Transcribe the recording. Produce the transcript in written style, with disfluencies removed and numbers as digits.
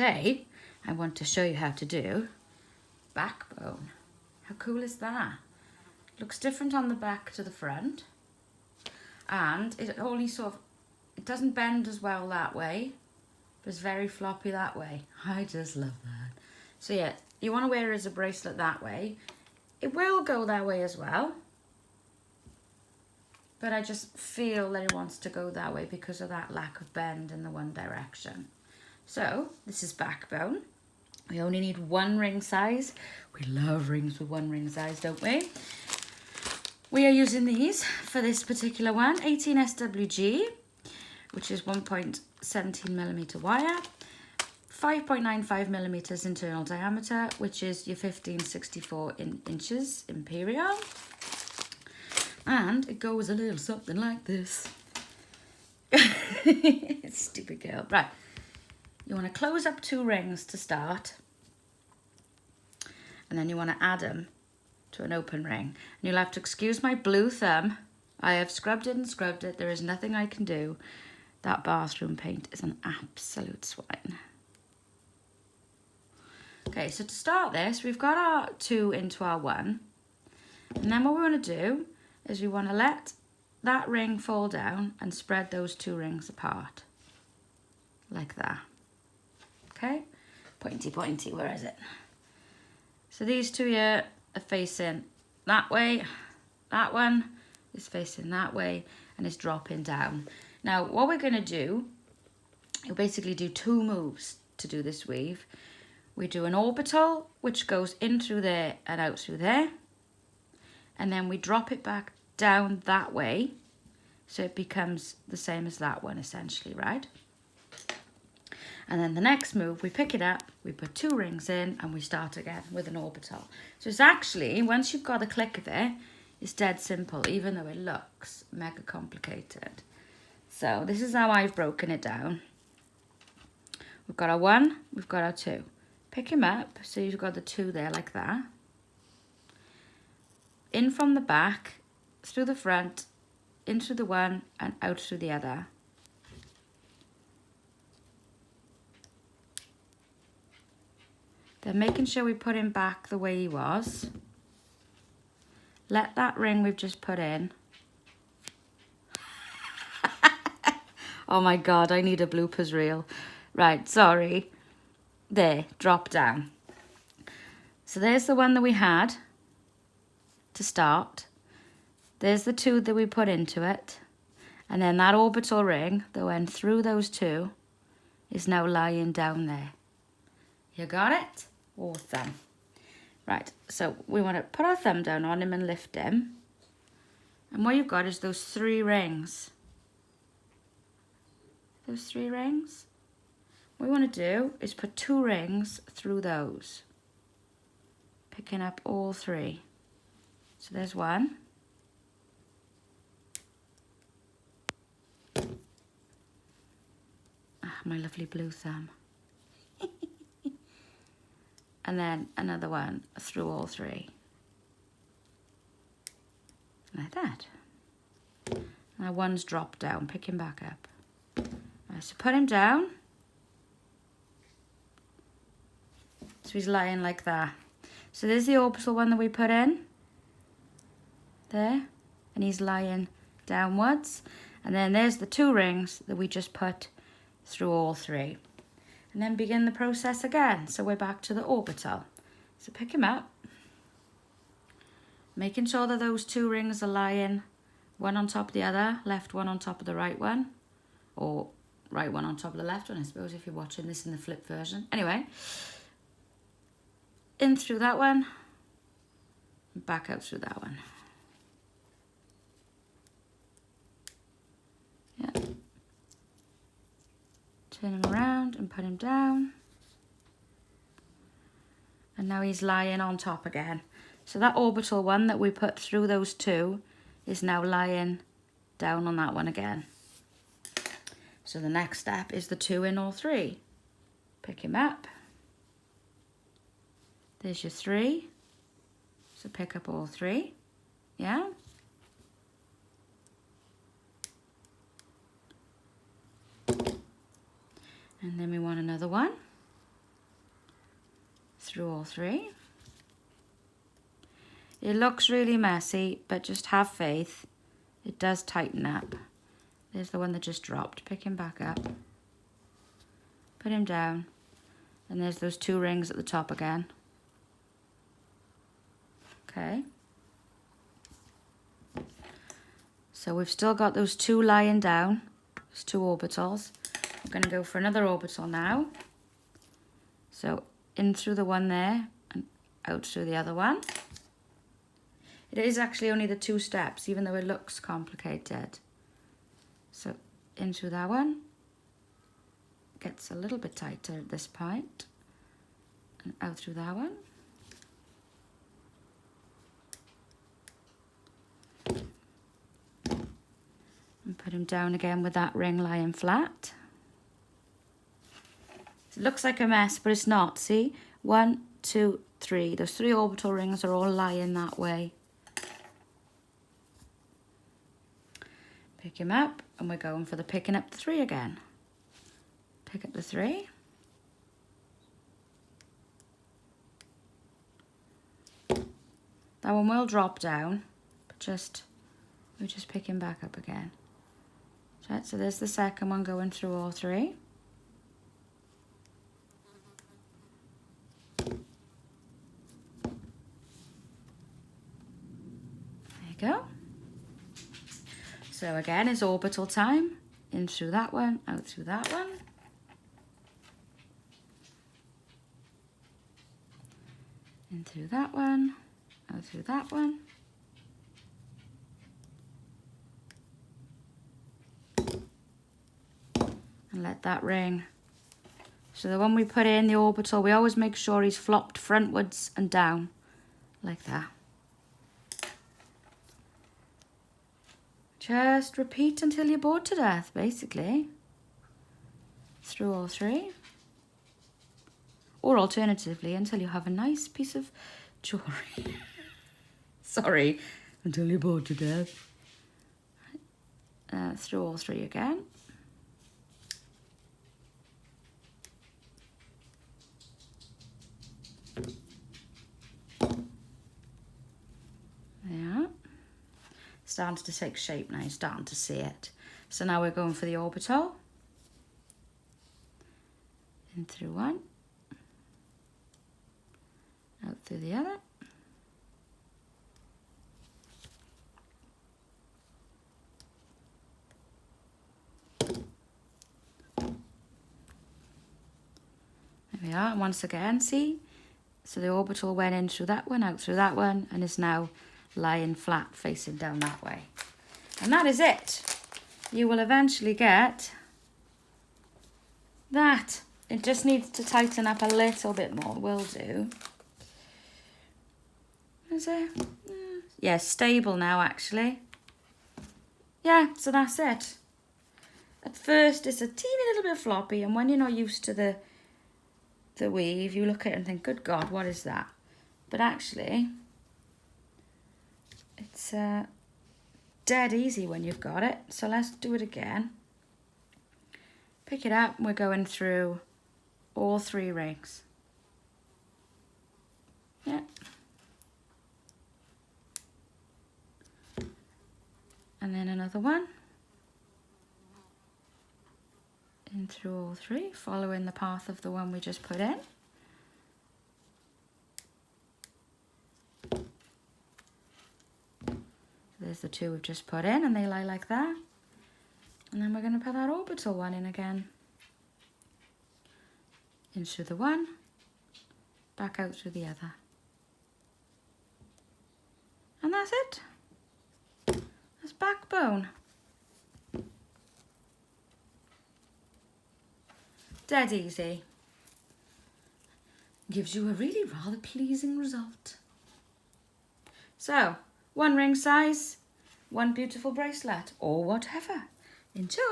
today I want to show you how to do backbone. How cool is that? Looks different on the back to the front, and it only sort of, it doesn't bend as well that way, but it's very floppy that way. I just love that. So yeah, you want to wear it as a bracelet that way. It will go that way as well, but I just feel that it wants to go that way because of that lack of bend in the one direction. So this is backbone. We only need one ring size. We love rings with one ring size, don't we? We are using these for this particular one, 18 SWG, which is 1.17 millimeter wire, 5.95 millimeters internal diameter, which is your 1564 inches imperial. And it goes a little something like this. Stupid girl. Right. You want to close up 2 rings to start. And then you want to add them to an open ring. And you'll have to excuse my blue thumb. I have scrubbed it and scrubbed it. There is nothing I can do. That bathroom paint is an absolute swine. Okay, so to start this, we've got our 2 into our 1. And then what we want to do is we want to let that ring fall down and spread those 2 rings apart. Like that. Okay? Pointy, pointy, where is it? So these 2 here are facing that way. That one is facing that way and it's dropping down. Now, what we're going to do, you'll basically do 2 moves to do this weave. We do an orbital, which goes in through there and out through there. And then we drop it back down that way. So it becomes the same as that one, essentially, right? And then the next move, we pick it up, we put 2 rings in, and we start again with an orbital. So it's actually, once you've got a click of it, it's dead simple, even though it looks mega complicated. So this is how I've broken it down. We've got our 1, we've got our 2. Pick him up, so you've got the 2 there like that. In from the back, through the front, in through the one, and out through the other. Then making sure we put him back the way he was. Let that ring we've just put in. Oh my God, I need a bloopers reel. Right, sorry. There, drop down. So there's the one that we had to start. There's the 2 that we put into it. And then that orbital ring that went through those 2 is now lying down there. You got it? Awesome. Right, so we want to put our thumb down on him and lift him. And what you've got is those 3 rings. Those 3 rings. What we want to do is put 2 rings through those. Picking up all 3. So there's 1. Ah, my lovely blue thumb. And then another one through all 3. Like that. Now 1's dropped down, pick him back up. Right, so put him down. So he's lying like that. So there's the orbital one that we put in. There. And he's lying downwards. And then there's the 2 rings that we just put through all 3. And then begin the process again. So we're back to the orbital. So pick him up. Making sure that those 2 rings are lying one on top of the other. Left one on top of the right one. Or right one on top of the left one, I suppose, if you're watching this in the flip version. Anyway. In through that one. Back out through that one. Yeah. Turn him around and put him down. And now he's lying on top again. So that orbital one that we put through those 2 is now lying down on that one again. So the next step is the 2 in all 3. Pick him up. There's your 3. So pick up all 3. Yeah. And then we want another one. through all 3. It looks really messy, but just have faith. It does tighten up. There's the one that just dropped. Pick him back up. Put him down. And there's those 2 rings at the top again. Okay. So we've still got those 2 lying down. There's 2 orbitals. We're going to go for another orbital now. So in through the one there and out through the other one. It is actually only the 2 steps, even though it looks complicated. So in through that one. Gets a little bit tighter at this point. And out through that one. And put him down again with that ring lying flat. It looks like a mess, but it's not. See? 1, 2, 3. Those 3 orbital rings are all lying that way. Pick him up, and we're going for the picking up the 3 again. Pick up the 3. That one will drop down, but we'll just pick him back up again. Right, so there's the second one going through all 3. There you go. So again, it's orbital time. In through that one, out through that one. In through that one, out through that one. And let that ring. So the one we put in, the orbital, we always make sure he's flopped frontwards and down, like that. Just repeat until you're bored to death, basically. Through all 3. Or alternatively, until you have a nice piece of jewellery. Sorry, until you're bored to death. Through all 3 again. There. Starting to take shape now, starting to see it. So now we're going for the orbital. In through one. Out through the other. There we are, and once again, see? So the orbital went in through that one, out through that one, and is now lying flat, facing down that way. And that is it. You will eventually get that. It just needs to tighten up a little bit more, will do. Is it? Yeah, stable now, actually. Yeah, so that's it. At first, it's a teeny little bit floppy, and when you're not used to the weave, you look at it and think, good God, what is that? But actually, it's dead easy when you've got it. So let's do it again. Pick it up, and we're going through all 3 rings. Yeah. And then another one. In through all 3, following the path of the one we just put in. There's the 2 we've just put in, and they lie like that. And then we're going to put that orbital one in again. In through the one, back out through the other. And that's it. That's backbone. Dead easy. Gives you a really rather pleasing result. So, 1 ring size, 1 beautiful bracelet, or whatever. Enjoy!